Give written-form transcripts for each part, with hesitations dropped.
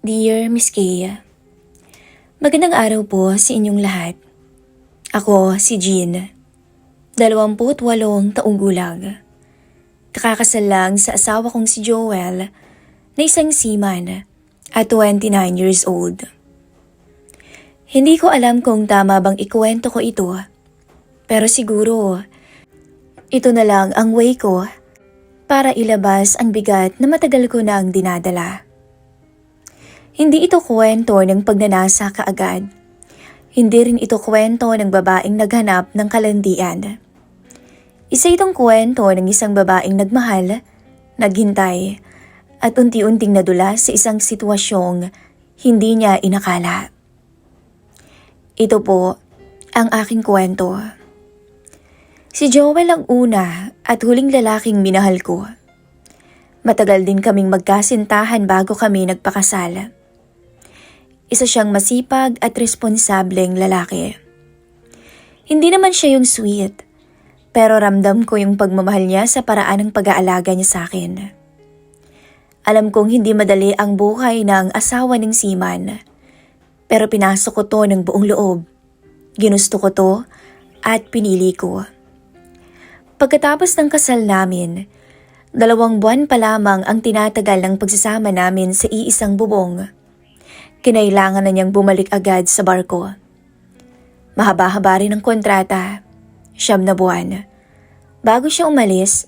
Dear Miss Kay, magandang araw po sa inyong lahat. Ako si Jean, 28 taong gulang. Kakakasal lang sa asawa kong si Joel na isang seaman at 29 years old. Hindi ko alam kung tama bang ikwento ko ito, pero siguro ito na lang ang way ko para ilabas ang bigat na matagal ko na ang dinadala. Hindi ito kwento ng pagnanasa kaagad. Hindi rin ito kwento ng babaeng naghanap ng kalandian. Isa itong kwento ng isang babaeng nagmahal, naghintay, at unti-unting nadulas sa isang sitwasyong hindi niya inakala. Ito po ang aking kwento. Si Joel ang una at huling lalaking minahal ko. Matagal din kaming magkasintahan bago kami nagpakasal. Isa siyang masipag at responsableng lalaki. Hindi naman siya yung sweet, pero ramdam ko yung pagmamahal niya sa paraan ng pag-aalaga niya sa akin. Alam kong hindi madali ang buhay ng asawa ng seaman, pero pinasok ko to ng buong loob. Ginusto ko to at pinili ko. Pagkatapos ng kasal namin, 2 buwan pa lamang ang tinatagal ng pagsasama namin sa iisang bubong. Kinailangan na niyang bumalik agad sa barko. Mahaba-haba rin ang kontrata, 9 na buwan. Bago siya umalis,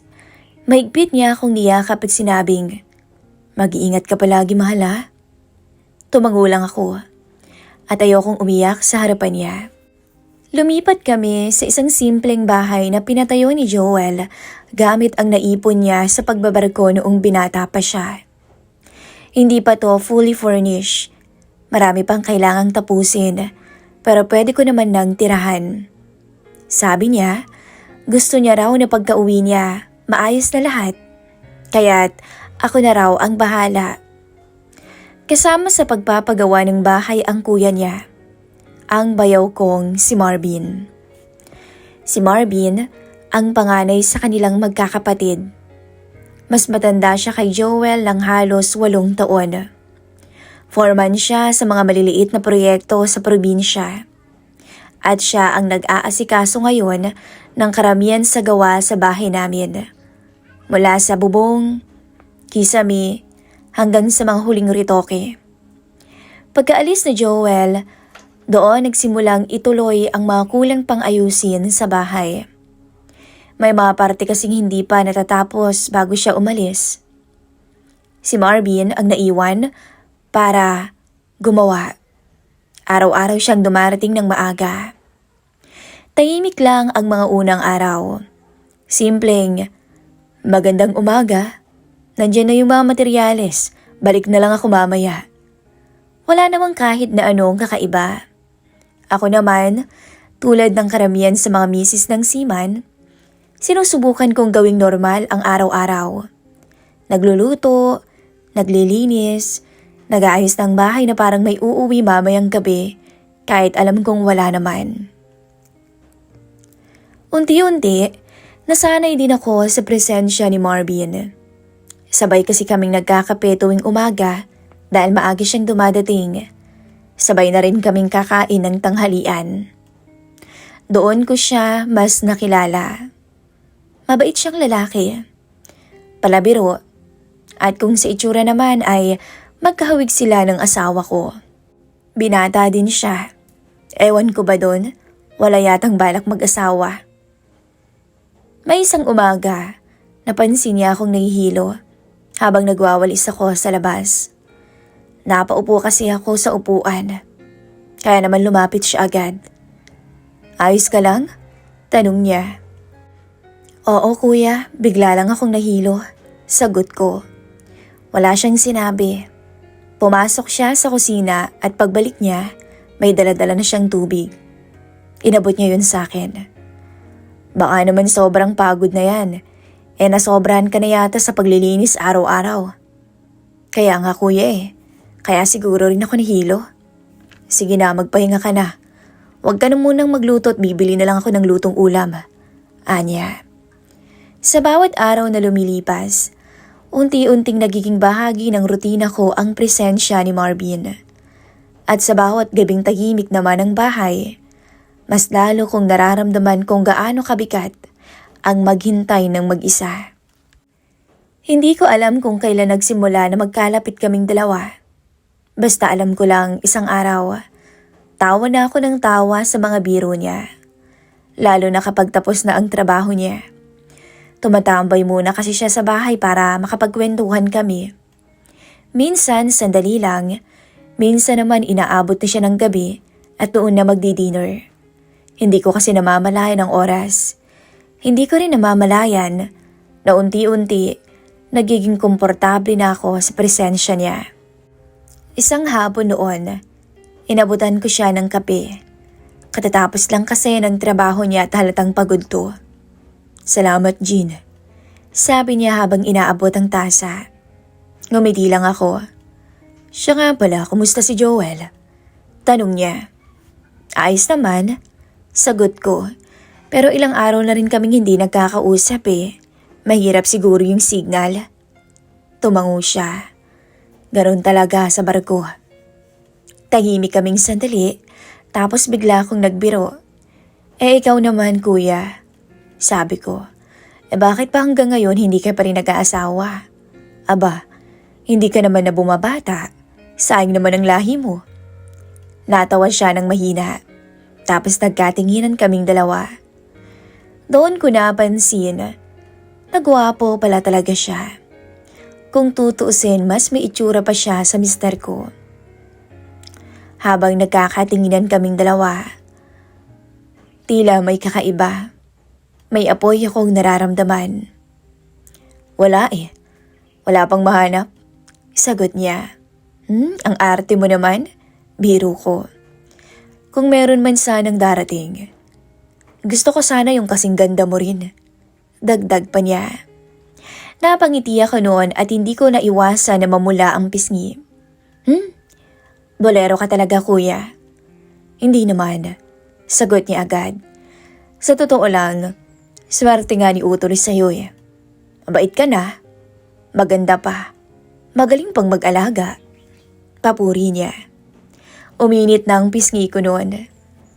mahigpit niya akong niyakap at sinabing, "Mag-iingat ka palagi, mahal ha?" Tumango lang ako at ayokong umiyak sa harapan niya. Lumipat kami sa isang simpleng bahay na pinatayo ni Joel gamit ang naipon niya sa pagbabarko noong binata pa siya. Hindi pa to fully furnished. Marami pang kailangang tapusin, pero pwede ko naman nang tirahan. Sabi niya, gusto niya raw na pagka-uwi niya, maayos na lahat. Kaya't ako na raw ang bahala. Kasama sa pagpapagawa ng bahay ang kuya niya, ang bayaw kong si Marvin. Si Marvin ang panganay sa kanilang magkakapatid. Mas matanda siya kay Joel ng halos 8 taon. Foreman siya sa mga maliliit na proyekto sa probinsya. At siya ang nag-aasikaso ngayon ng karamihan sa gawa sa bahay namin. Mula sa bubong, kisame, hanggang sa mga huling ritoke. Pagkaalis ni Joel, doon nagsimulang ituloy ang mga kulang pang ayusin sa bahay. May mga parte kasing hindi pa natatapos bago siya umalis. Si Marvin ang naiwan para gumawa. Araw-araw siyang dumarating ng maaga. Tahimik lang ang mga unang araw. Simpleng, "Magandang umaga. Nandiyan na yung mga materyales. Balik na lang ako mamaya." Wala namang kahit na anong kakaiba. Ako naman, tulad ng karamihan sa mga misis ng seaman, sinusubukan kong gawing normal ang araw-araw. Nagluluto, naglilinis, nag-aayos ng bahay na parang may uuwi mamayang gabi kahit alam kong wala naman. Unti-unti, nasanay din ako sa presensya ni Marvin. Sabay kasi kaming nagkakape tuwing umaga dahil maaga siyang dumadating. Sabay na rin kaming kakain ng tanghalian. Doon ko siya mas nakilala. Mabait siyang lalaki. Palabiro. At kung sa itsura naman ay magkahawig sila ng asawa ko. Binata din siya. Ewan ko ba doon, wala yatang balak mag-asawa. May isang umaga, napansin niya akong nahihilo habang nagwawalis ako sa labas. Napaupo kasi ako sa upuan, kaya naman lumapit siya agad. "Ayos ka lang?" tanong niya. "Oo kuya, bigla lang akong nahilo," sagot ko. Wala siyang sinabi. Pumasok siya sa kusina at pagbalik niya, may dala-dala na siyang tubig. Inabot niya yun sa akin. "Baka naman sobrang pagod na yan. Nasobrahan ka na yata sa paglilinis araw-araw." "Kaya nga kuya Kaya siguro rin ako nahilo." "Sige na, magpahinga ka na. Huwag ka na munang magluto at bibili na lang ako ng lutong ulam." Anya. Sa bawat araw na lumilipas, Unti-unting nagiging bahagi ng rutina ko ang presensya ni Marvin. At sa bawat gabing tahimik naman ng bahay, mas lalo kong nararamdaman kung gaano kabigat ang maghintay ng mag-isa. Hindi ko alam kung kailan nagsimula na magkalapit kaming dalawa. Basta alam ko lang isang araw, tawa na ako ng tawa sa mga biro niya. Lalo na kapag tapos na ang trabaho niya. Tumatambay muna kasi siya sa bahay para makapagkwentuhan kami. Minsan sandali lang, minsan naman inaabot na siya ng gabi at doon na magdi-dinner. Hindi ko kasi namamalayan ang oras. Hindi ko rin namamalayan na unti-unti nagiging komportable na ako sa presensya niya. Isang hapon noon, inabutan ko siya ng kape. Katatapos lang kasi ng trabaho niya at halatang pagod to. "Salamat, Jean," sabi niya habang inaabot ang tasa. Ngumiti lang ako. "Siya nga pala, kumusta si Joel?" Tanong niya. "Ayos naman," sagot ko. Pero ilang araw na rin kaming hindi nagkakausap eh. Mahirap siguro yung signal. Tumango siya. Ganon talaga sa barko. Tahimik kaming sandali, tapos bigla akong nagbiro. Ikaw naman kuya," sabi ko. Bakit pa hanggang ngayon hindi ka pa rin nag-aasawa? Aba, hindi ka naman na bumabata. Sayang naman ang lahi mo." Natawa siya ng mahina. Tapos nagkatinginan kaming dalawa. Doon ko napansin, nagwapo pala talaga siya. Kung tutuusin, mas may itsura pa siya sa mister ko. Habang nagkakatinginan kaming dalawa, tila may kakaiba. May apoy akong nararamdaman. "Wala eh. Wala pang mahanap," sagot niya. Ang arte mo naman," biro ko. "Kung meron man sanang darating, gusto ko sana yung kasing ganda mo rin," dagdag pa niya. Napangiti ako noon at hindi ko naiwasan na mamula ang pisngi. Bolero ka talaga kuya." "Hindi naman," sagot niya agad. "Sa totoo lang, swerte nga ni Utol sa'yo eh. Mabait ka na, maganda pa, magaling pang mag-alaga." Papuri niya. Uminit na ang pisngi ko noon.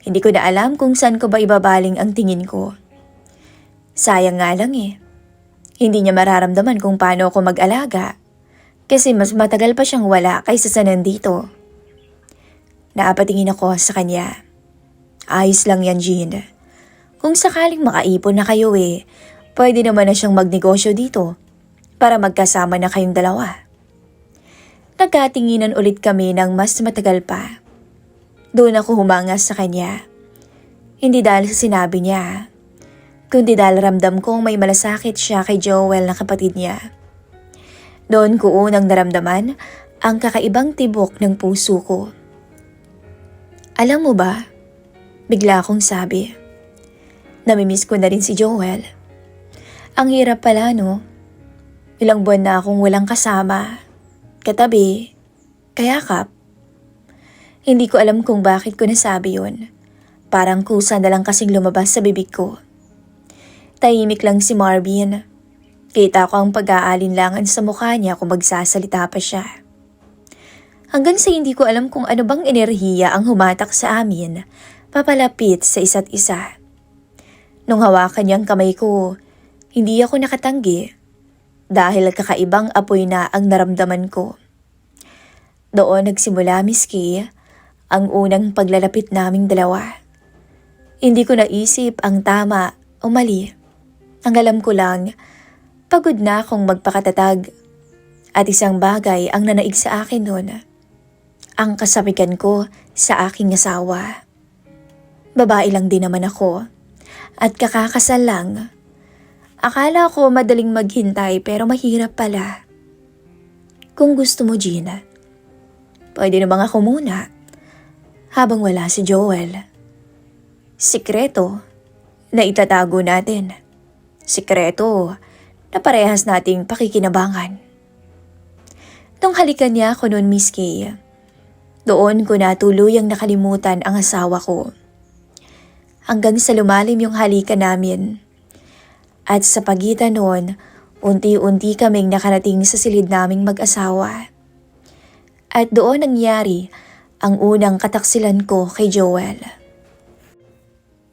Hindi ko na alam kung saan ko ba ibabaling ang tingin ko. Sayang nga lang eh. Hindi niya mararamdaman kung paano ako mag-alaga. Kasi mas matagal pa siyang wala kaysa sa nandito. Naapatingin ako sa kanya. "Ayos lang yan, Jean. Kung sakaling makaipon na kayo eh, pwede naman na siyang magnegosyo dito para magkasama na kayong dalawa." Nagkatinginan ulit kami ng mas matagal pa. Doon ako humangas sa kanya. Hindi dahil sa sinabi niya, kundi dahil ramdam kong may malasakit siya kay Joel na kapatid niya. Doon ko unang naramdaman ang kakaibang tibok ng puso ko. "Alam mo ba?" bigla akong sabi. "Namimiss ko na rin si Joel. Ang hirap pala no. Ilang buwan na akong walang kasama, katabi, kayakap." Hindi ko alam kung bakit ko nasabi yun. Parang kusa na lang kasing lumabas sa bibig ko. Tahimik lang si Marvin. Kita ko ang pag-aalinlangan sa mukha niya kung magsasalita pa siya. Hanggang sa hindi ko alam kung ano bang enerhiya ang humatak sa amin, papalapit sa isa't isa. Nung hawakan niyang kamay ko, hindi ako nakatanggi dahil kakaibang apoy na ang naramdaman ko. Doon nagsimula, miski, ang unang paglalapit naming dalawa. Hindi ko naisip ang tama o mali. Ang alam ko lang, pagod na akong magpakatatag. At isang bagay ang nanaig sa akin noon, ang kasabikan ko sa aking asawa. Babae lang din naman ako. At kakakasal lang. Akala ko madaling maghintay pero mahirap pala. Kung gusto mo, Gina, pwede na bang ako muna habang wala si Joel? Sikreto na itatago natin. Sikreto na parehas nating pakikinabangan. Nung halikan niya ako noon, Miss Kay, doon ko na tuluyang nakalimutan ang asawa ko. Hanggang sa lumalim yung halikan namin. At sa pagitan noon, unti-unti kaming nakarating sa silid naming mag-asawa. At doon nangyari ang unang kataksilan ko kay Joel.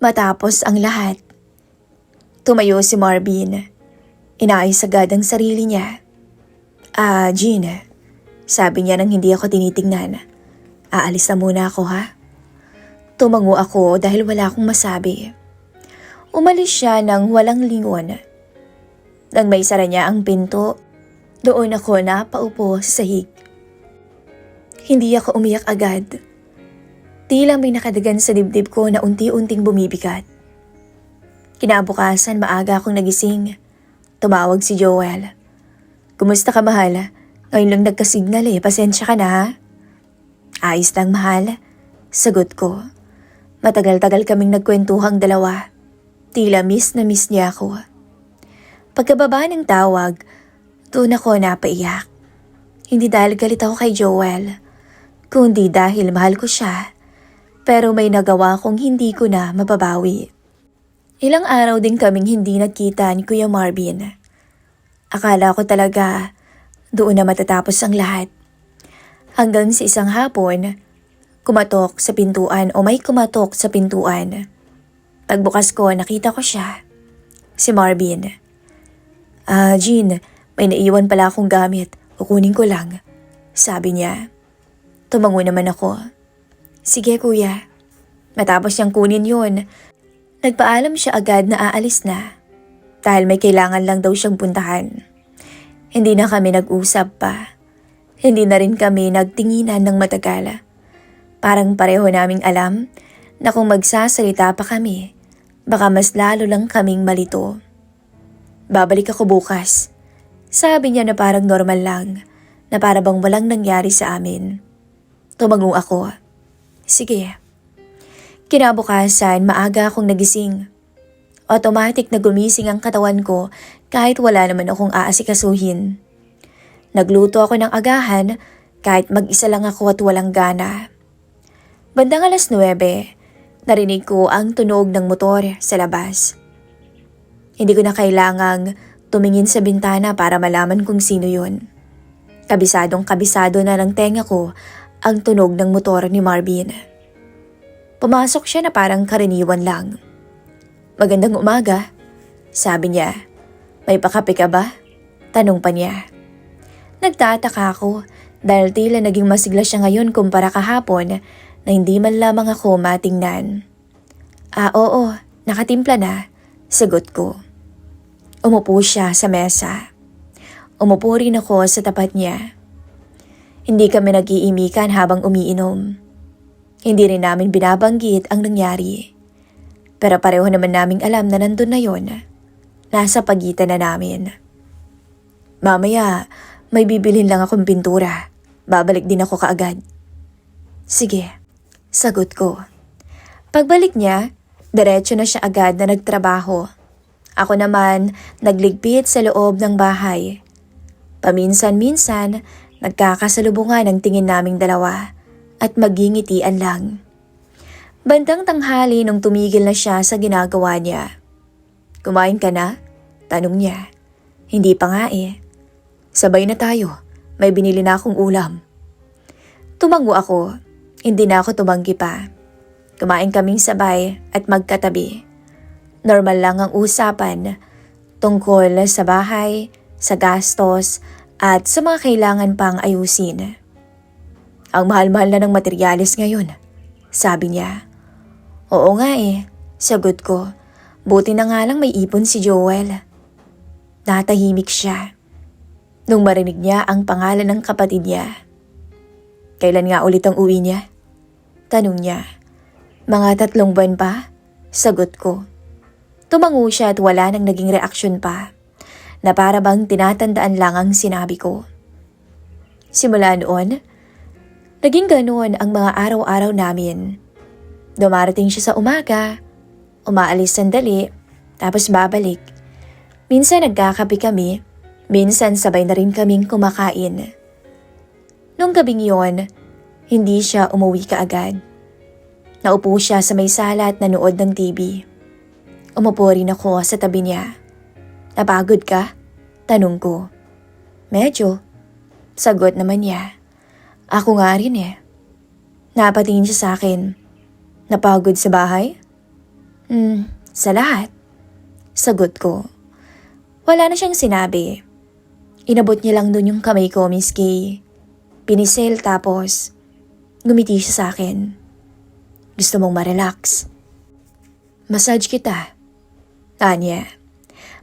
Matapos ang lahat, tumayo si Marvin. Inaayos agad ang sarili niya. Jean, sabi niya nang hindi ako tinitingnan. Aalis na muna ako ha. Tumango ako dahil wala akong masabi. Umalis siya nang walang lingon. Nang may sara niya ang pinto, doon ako napaupo sa sahig. Hindi ako umiyak agad. Tila may nakadagan sa dibdib ko na unti-unting bumibigat. Kinabukasan maaga akong nagising. Tumawag si Joel. Kumusta ka mahal? Ngayon lang nagka-signal pasensya ka na ha? Ayos lang mahal. Sagot ko. Matagal-tagal kaming nagkwentuhang dalawa. Tila miss na miss niya ako. Pagkababa ng tawag, doon ako napaiyak. Hindi dahil galit ako kay Joel, kundi dahil mahal ko siya. Pero may nagawa kong hindi ko na mababawi. Ilang araw din kaming hindi nagkita ni Kuya Marvin. Akala ko talaga doon na matatapos ang lahat. Hanggang sa isang hapon, kumatok sa pintuan o may kumatok sa pintuan. Pagbukas ko, nakita ko siya. Si Marvin. Jean, may naiwan pala akong gamit. Kukunin ko lang. Sabi niya. Tumango naman ako. Sige kuya. Matapos niyang kunin yun, nagpaalam siya agad na aalis na. Dahil may kailangan lang daw siyang puntahan. Hindi na kami nag-usap pa. Hindi na rin kami nagtinginan ng matagal. Parang pareho naming alam na kung magsasalita pa kami, baka mas lalo lang kaming malito. Babalik ako bukas. Sabi niya na parang normal lang, na para bang walang nangyari sa amin. Tumango ako. Sige. Kinabukasan, maaga akong nagising. Automatic na gumising ang katawan ko kahit wala naman akong aasikasuhin. Nagluto ako ng agahan kahit mag-isa lang ako at walang gana. Bandang 9:00, narinig ko ang tunog ng motor sa labas. Hindi ko na kailangang tumingin sa bintana para malaman kung sino yun. Kabisadong kabisado na ng tenga ko ang tunog ng motor ni Marvin. Pumasok siya na parang karaniwan lang. Magandang umaga, sabi niya. May pakape ka ba? Tanong pa niya. Nagtataka ako dahil tila naging masigla siya ngayon kumpara kahapon na hindi man lamang ako matingnan. Oo, nakatimpla na, sagot ko. Umupo siya sa mesa. Umupo rin ako sa tapat niya. Hindi kami nag-iimikan habang umiinom. Hindi rin namin binabanggit ang nangyari. Pero pareho naman naming alam na nandun na yon. Nasa pagitan na namin. Mamaya, may bibilhin lang akong pintura. Babalik din ako kaagad. Sige, sagot ko. Pagbalik niya, diretso na siya agad na nagtrabaho. Ako naman, nagligpit sa loob ng bahay. Paminsan-minsan, nagkakasalubungan ang tingin naming dalawa at magingitian lang. Bandang tanghali nung tumigil na siya sa ginagawa niya. Kumain ka na? Tanong niya. Hindi pa nga Sabay na tayo. May binili na akong ulam. Tumango ako. Hindi na ako tumanggi pa. Kumain kaming sabay at magkatabi. Normal lang ang usapan tungkol sa bahay, sa gastos at sa mga kailangan pang ayusin. Ang mahal-mahal na ng materyales ngayon, sabi niya. Oo nga sagot ko. Buti na nga lang may ipon si Joel. Natahimik siya nung marinig niya ang pangalan ng kapatid niya. Kailan nga ulit ang uwi niya? Tanong niya. Mga 3 buwan pa? Sagot ko. Tumango siya at wala nang naging reaksyon pa, na para bang tinatandaan lang ang sinabi ko. Simula noon, naging ganoon ang mga araw-araw namin. Dumarating siya sa umaga, umaalis sandali, tapos babalik. Minsan nagkakape kami, minsan sabay na rin kaming kumakain. Nung gabing yon, hindi siya umuwi kaagad. Naupo siya sa may sala at nanood ng TV. Umupo rin ako sa tabi niya. Napagod ka? Tanong ko. Medyo. Sagot naman niya. Ako nga rin eh. Napatingin siya sa akin. Napagod sa bahay? Sa lahat. Sagot ko. Wala na siyang sinabi. Inabot niya lang dun yung kamay ko, Miss Kay. Pinisel tapos ngumiti siya sa akin. Gusto mong ma-relax? Massage kita. Tanya.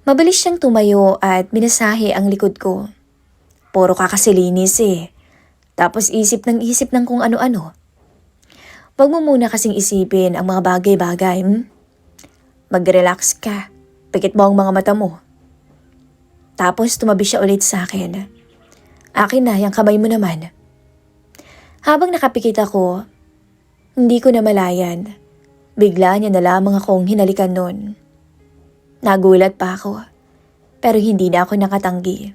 Mabilis siyang tumayo at minasahe ang likod ko. Puro kakasilinis eh. Tapos isip ng kung ano-ano. Huwag mo muna kasing isipin ang mga bagay-bagay. Mag-relax ka. Pikit mo ang mga mata mo. Tapos tumabi siya ulit sa akin. Akin na, yung kamay mo naman. Habang nakapikit ako, hindi ko na malayan. Bigla niya na lamang akong hinalikan nun. Nagulat pa ako, pero hindi na ako nakatanggi.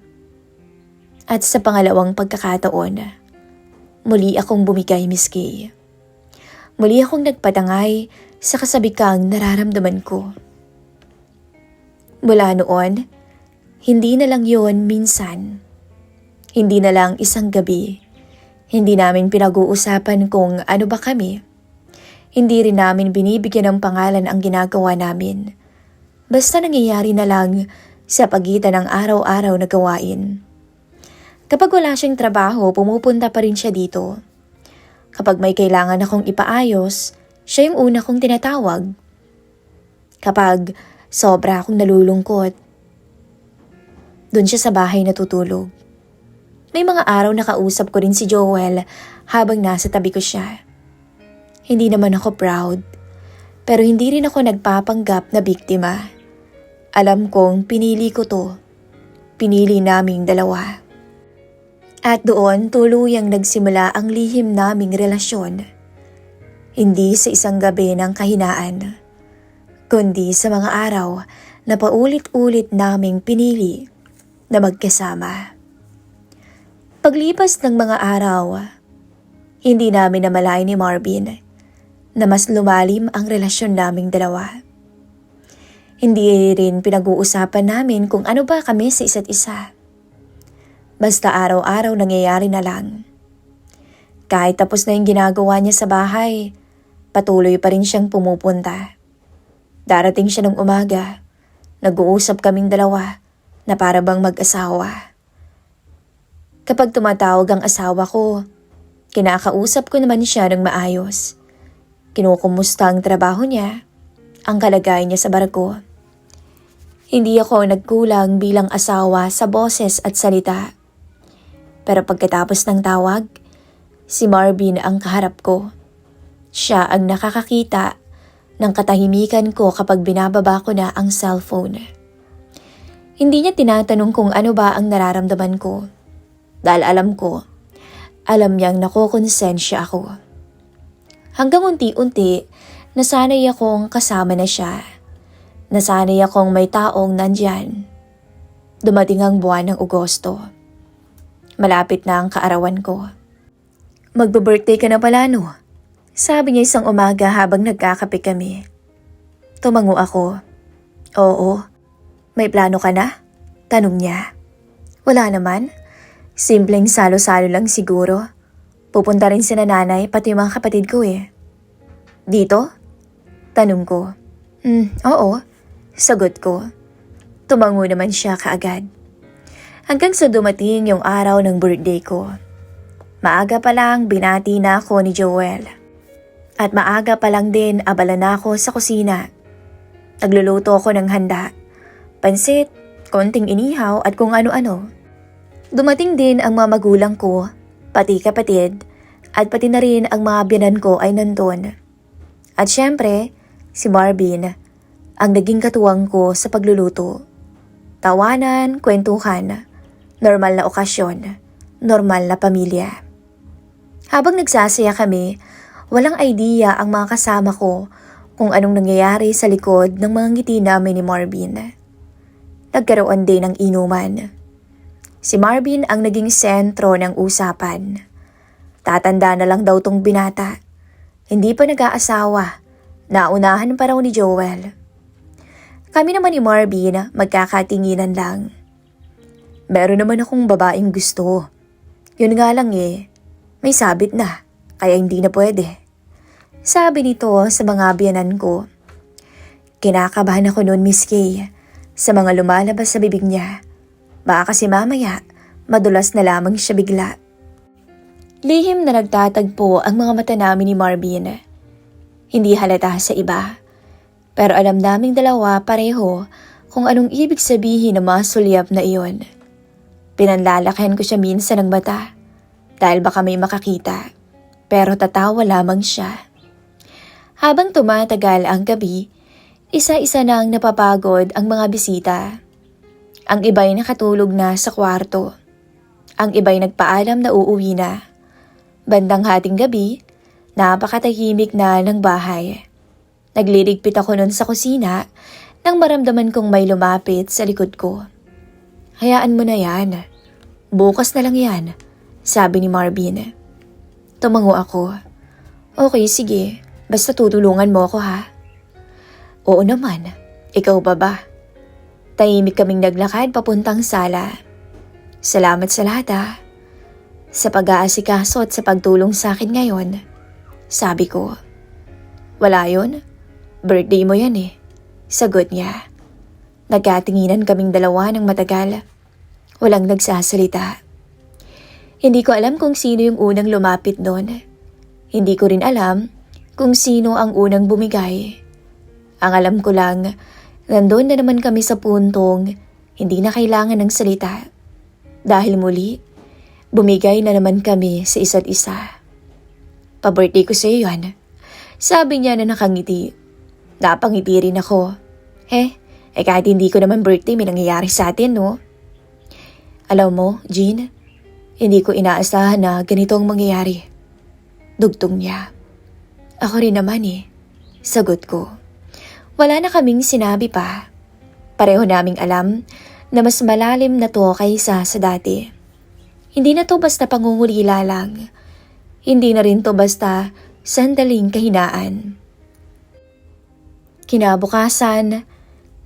At sa pangalawang pagkakataon, muli akong bumigay, Miss Kay. Muli akong nagpatangay sa kasabikang nararamdaman ko. Mula noon, hindi na lang yon minsan. Hindi na lang isang gabi. Hindi namin pinag-uusapan kung ano ba kami. Hindi rin namin binibigyan ng pangalan ang ginagawa namin. Basta nangyayari na lang sa pagitan ng araw-araw na gawain. Kapag wala siyang trabaho, pumupunta pa rin siya dito. Kapag may kailangan akong ipaayos, siya yung una kong tinatawag. Kapag sobra akong nalulungkot, doon siya sa bahay natutulog. May mga araw na kausap ko rin si Joel habang nasa tabi ko siya. Hindi naman ako proud, pero hindi rin ako nagpapanggap na biktima. Alam kong pinili ko to. Pinili naming dalawa. At doon tuluyang nagsimula ang lihim naming relasyon. Hindi sa isang gabi ng kahinaan, kundi sa mga araw na paulit-ulit naming pinili na magkasama. Paglipas ng mga araw, hindi namin namalayan ni Marvin na mas lumalim ang relasyon naming dalawa. Hindi rin pinag-uusapan namin kung ano ba kami sa isa't isa. Basta araw-araw nangyayari na lang. Kahit tapos na yung ginagawa niya sa bahay, patuloy pa rin siyang pumupunta. Darating siya ng umaga, nag-uusap kaming dalawa na para bang mag-asawa. Kapag tumatawag ang asawa ko, kinakausap ko naman siya ng maayos. Kinukumusta ang trabaho niya, ang kalagayan niya sa barko. Hindi ako nagkulang bilang asawa sa boses at salita. Pero pagkatapos ng tawag, si Marvin ang kaharap ko. Siya ang nakakakita ng katahimikan ko kapag binababa ko na ang cellphone. Hindi niya tinatanong kung ano ba ang nararamdaman ko. Dahil alam niyang nakokonsensya ako. Hanggang unti-unti, nasanay akong kasama na siya. Nasanay akong may taong nandyan. Dumating ang buwan ng Agosto. Malapit na ang kaarawan ko. Magbe-birthday ka na pala, no? Sabi niya isang umaga habang nagkakape kami. Tumango ako. Oo. May plano ka na? Tanong niya. Wala naman. Simpleng salo-salo lang siguro. Pupunta rin sina nanay pati mga kapatid ko eh. Dito? Tanong ko. Oo. Sagot ko. Tumango naman siya kaagad. Hanggang sa dumating yung araw ng birthday ko. Maaga pa lang binati na ako ni Joel. At maaga pa lang din abala na ako sa kusina. Nagluluto ako ng handa. Pansit, konting inihaw at kung ano-ano. Dumating din ang mga magulang ko, pati kapatid, at pati na rin ang mga biyanan ko ay nandun. At syempre, si Marvin, ang naging katuwang ko sa pagluluto. Tawanan, kwentuhan, normal na okasyon, normal na pamilya. Habang nagsasaya kami, walang idea ang mga kasama ko kung anong nangyayari sa likod ng mga ngiti namin ni Marvin. Nagkaroon din ng inuman. Si Marvin ang naging sentro ng usapan. Tatanda na lang daw tong binata. Hindi pa nag-aasawa. Naunahan pa raw ni Joel. Kami naman ni Marvin magkakatinginan lang. Meron naman akong babaeng gusto. Yun nga lang may sabit na, kaya hindi na pwede. Sabi nito sa mga biyanan ko. Kinakabahan ako noon, Miss Kay, sa mga lumalabas sa bibig niya. Baka kasi mamaya, madulas na lamang siya bigla. Lihim na nagtatagpo ang mga mata namin ni Marvin. Hindi halata sa iba. Pero alam naming dalawa pareho kung anong ibig sabihin ng mga sulyap na iyon. Pinanlalakyan ko siya minsan ng mata dahil baka may makakita. Pero tatawa lamang siya. Habang tumatagal ang gabi, isa-isa nang napapagod ang mga bisita. Ang iba'y nakatulog na sa kwarto. Ang iba'y nagpaalam na uuwi na. Bandang hating gabi, napakatahimik na ng bahay. Nagliligpit ako nun sa kusina nang maramdaman kong may lumapit sa likod ko. Hayaan mo na yan. Bukas na lang yan, sabi ni Marvin. Tumango ako. Okay, sige. Basta tutulungan mo ako ha. Oo naman. Ikaw ba? Tahimik kaming naglakad papuntang sala. Salamat sa lahat ha. Sa pag-aasikaso at sa pagtulong sa akin ngayon. Sabi ko. Wala yun? Birthday mo yan Sagot niya. Nagkatinginan kaming dalawa ng matagal. Walang nagsasalita. Hindi ko alam kung sino yung unang lumapit doon. Hindi ko rin alam kung sino ang unang bumigay. Ang alam ko lang, nandun na naman kami sa puntong hindi na kailangan ng salita. Dahil muli, bumigay na naman kami sa isa't isa. Pa-birthday ko sa'yo yan. Sabi niya na nakangiti. Napangiti rin ako. Kahit hindi ko naman birthday, may nangyayari sa atin, no? Alam mo, Jean, hindi ko inaasahan na ganito ang mangyayari. Dugtong niya. Ako rin naman Sagot ko. Wala na kaming sinabi pa. Pareho naming alam na mas malalim na to kaysa sa dati. Hindi na to basta pangungulila lang. Hindi na rin to basta sandaling kahinaan. Kinabukasan,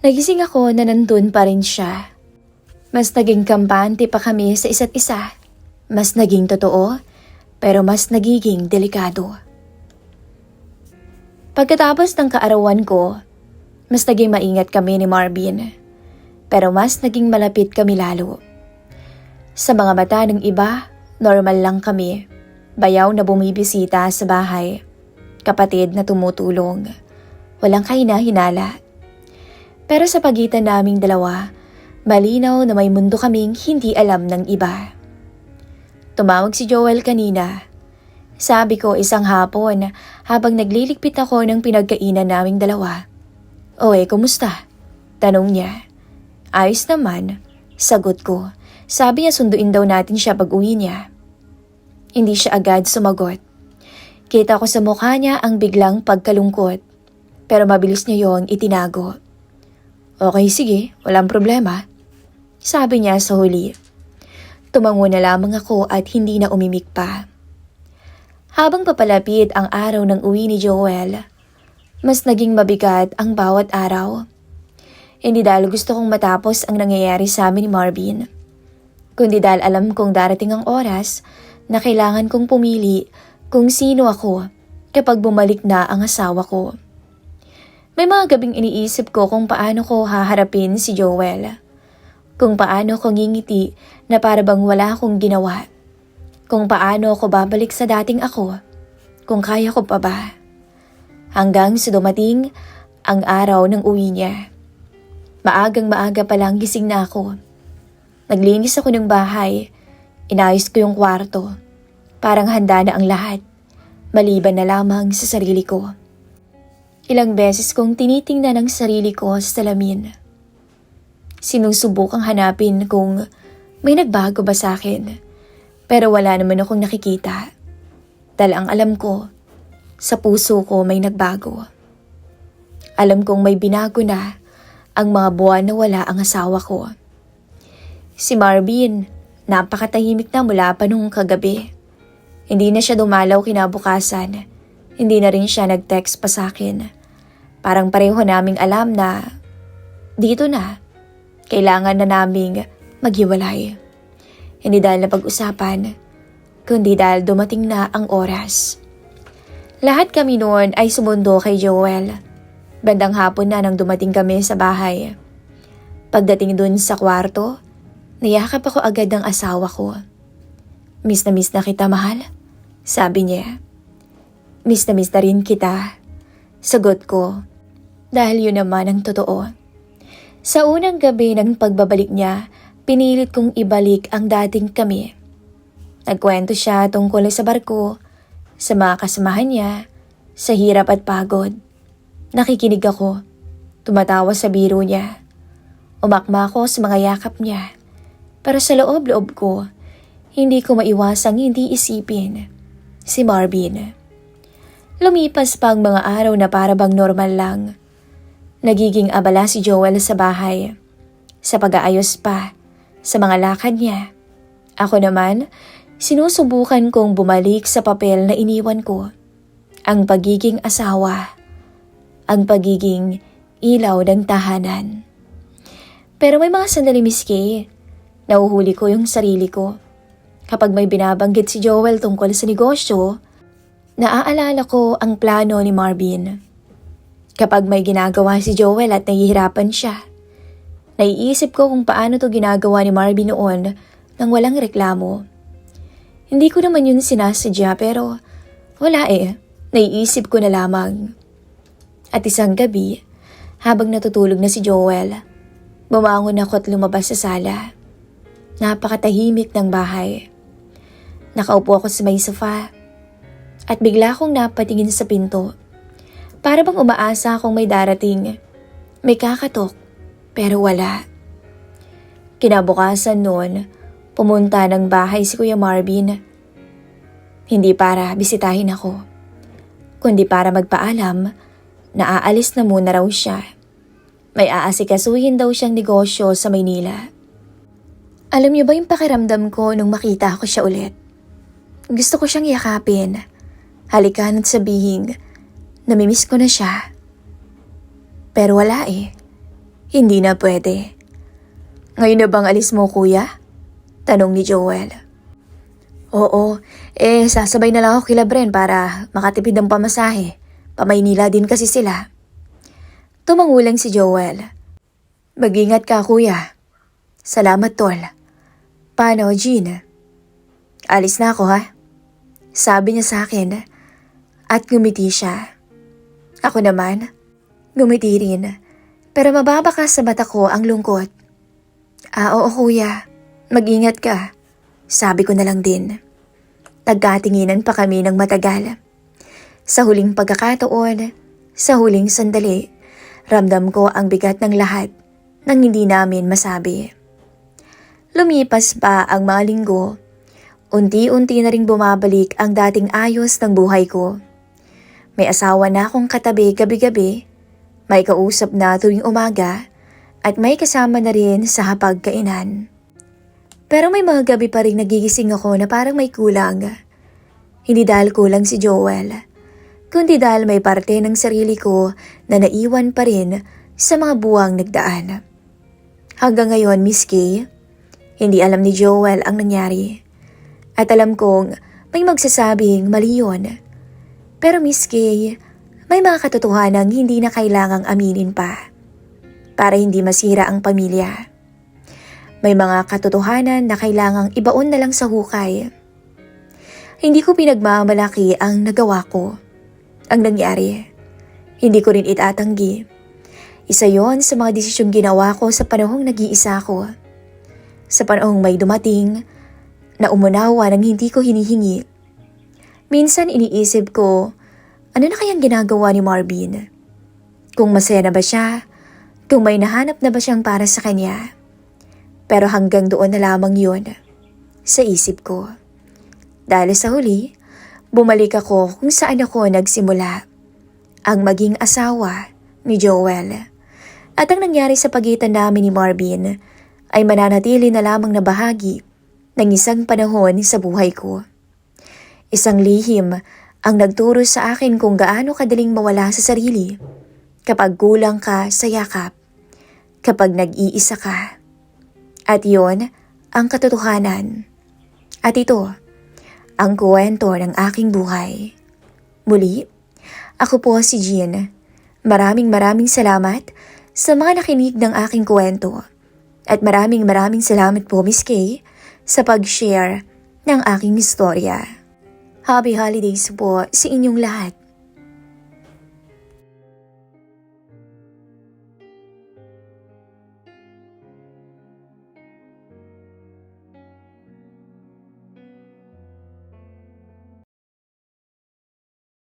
nagising ako na nandun pa rin siya. Mas naging kampante pa kami sa isa't isa. Mas naging totoo, pero mas nagiging delikado. Pagkatapos ng kaarawan ko, mas naging maingat kami ni Marvin. Pero mas naging malapit kami lalo. Sa mga mata ng iba, normal lang kami. Bayaw na bumibisita sa bahay. Kapatid na tumutulong. Walang kahina-hinala. Pero sa pagitan naming dalawa, malinaw na may mundo kaming hindi alam ng iba. Tumawag si Joel kanina. Sabi ko isang hapon habang nagliligpit ako ng pinagkainan naming dalawa. Kumusta? Tanong niya. Ayos naman, sagot ko. Sabi niya sunduin daw natin siya pag uwi niya. Hindi siya agad sumagot. Kita ko sa mukha niya ang biglang pagkalungkot. Pero mabilis niya yong itinago. Okay, sige, walang problema. Sabi niya sa huli. Tumango na lamang ako at hindi na umimik pa. Habang papalapit ang araw ng uwi ni Joel, mas naging mabigat ang bawat araw. Hindi dahil gusto kong matapos ang nangyayari sa amin ni Marvin, kundi dahil alam kong darating ang oras na kailangan kong pumili kung sino ako kapag bumalik na ang asawa ko. May mga gabing iniisip ko kung paano ko haharapin si Joel, kung paano ko ngingiti na para bang wala akong ginawa. Kung paano ako babalik sa dating ako, kung kaya ko pa ba. Hanggang sa dumating ang araw ng uwi niya. Maagang maaga pa lang gising na ako. Naglinis ako ng bahay, inayos ko yung kwarto. Parang handa na ang lahat, maliban na lamang sa sarili ko. Ilang beses kong tinitingnan ang sarili ko sa salamin. Sinusubukang hanapin kung may nagbago ba sa akin. Pero wala naman akong nakikita. Dahil ang alam ko, sa puso ko may nagbago. Alam kong may binago na ang mga buwan na wala ang asawa ko. Si Marvin, napakatahimik na mula pa nung kagabi. Hindi na siya dumalaw kinabukasan. Hindi na rin siya nag-text pa sa akin. Parang pareho naming alam na dito na. Kailangan na naming maghiwalay. Hindi dahil napag-usapan, kundi dahil dumating na ang oras. Lahat kami noon ay sumundo kay Joel. Bandang hapon na nang dumating kami sa bahay. Pagdating dun sa kwarto, niyakap ako agad ng asawa ko. Miss na kita, mahal, sabi niya. Miss na rin kita, sagot ko, dahil yun naman ang totoo. Sa unang gabi ng pagbabalik niya, pinilit kong ibalik ang dating kami. Nagkwento siya tungkol sa barko, sa mga kasamahan niya, sa hirap at pagod. Nakikinig ako, tumatawa sa biro niya. Umakma ako sa mga yakap niya. Pero sa loob-loob ko, hindi ko maiwasang hindi isipin si Marvin. Lumipas pa ang mga araw na para bang normal lang. Nagiging abala si Joel sa bahay, sa pag-aayos pa, sa mga lakad niya. Ako naman, sinusubukan kong bumalik sa papel na iniwan ko. Ang pagiging asawa, ang pagiging ilaw ng tahanan. Pero may mga sandali, Miss Kay, nauhuli ko yung sarili ko. Kapag may binabanggit si Joel tungkol sa negosyo, naaalala ko ang plano ni Marvin. Kapag may ginagawa si Joel at nahihirapan siya, naiisip ko kung paano to ginagawa ni Marvin noon nang walang reklamo. Hindi ko naman yun sinasadya pero wala naiisip ko na lamang. At isang gabi, habang natutulog na si Joel, bumangon ako at lumabas sa sala. Napakatahimik ng bahay. Nakaupo ako sa may sofa at bigla akong napatingin sa pinto. Para bang umaasa akong may darating. May kakatok pero wala. Kinabukasan noon, pumunta ng bahay si Kuya Marvin. Hindi para bisitahin ako, kundi para magpaalam na aalis na muna raw siya. May aasikasuhin daw siyang negosyo sa Maynila. Alam niyo ba yung pakiramdam ko nung makita ko siya ulit? Gusto ko siyang yakapin, halikan at sabihin, namimiss ko na siya. Pero wala hindi na pwede. Ngayon na bang alis mo, kuya? Tanong ni Joel. Oo, sasabay na lang ako kila Bren para makatipid ng pamasahe. Pamaynila din kasi sila. Tumangulang si Joel. Mag-ingat ka, kuya. Salamat, tol. Paano, Jean? Alis na ako, ha? Sabi niya sa akin at ngumiti siya. Ako naman, ngumiti rin. Pero mababa ka sa mata ko ang lungkot. Oo, kuya. Mag-ingat ka. Sabi ko na lang din. Nagkatinginan pa kami ng matagal. Sa huling pagkakataon, sa huling sandali, ramdam ko ang bigat ng lahat nang hindi namin masabi. Lumipas pa ang mga linggo. Unti-unti na ring bumabalik ang dating ayos ng buhay ko. May asawa na akong katabi gabi-gabi, may kausap na tuwing umaga, at may kasama na rin sa hapagkainan. Pero may mga gabi pa rin nagigising ako na parang may kulang. Hindi dahil kulang si Joel, kundi dahil may parte ng sarili ko na naiwan pa rin sa mga buwang nagdaan. Hanggang ngayon, Miss Kay, hindi alam ni Joel ang nangyari. At alam kong may magsasabing mali yun. Pero Miss Kay, may mga katotohanang hindi na kailangang aminin pa para hindi masira ang pamilya. May mga katotohanan na kailangang ibaon na lang sa hukay. Hindi ko pinagmamalaki ang nagawa ko. Ang nangyari, hindi ko rin itatanggi. Isa yon sa mga desisyong ginawa ko sa panahong nag-iisa ko. Sa panahong may dumating na umunawa ng hindi ko hinihingi. Minsan iniisip ko, ano na kayang ginagawa ni Marvin? Kung masaya na ba siya? Kung may nahanap na ba siyang para sa kanya? Pero hanggang doon na lamang yun sa isip ko. Dahil sa huli, bumalik ako kung saan ako nagsimula. Ang maging asawa ni Joel. At ang nangyari sa pagitan namin ni Marvin ay mananatili na lamang na bahagi ng isang panahon sa buhay ko. Isang lihim ang nagturo sa akin kung gaano kadaling mawala sa sarili kapag kulang ka sa yakap, kapag nag-iisa ka. At yon ang katotohanan. At ito, ang kwento ng aking buhay. Muli, ako po si Jean. Maraming salamat sa mga nakinig ng aking kwento. At maraming salamat po Miss Kay sa pag-share ng aking istorya. Happy holidays po sa inyong lahat.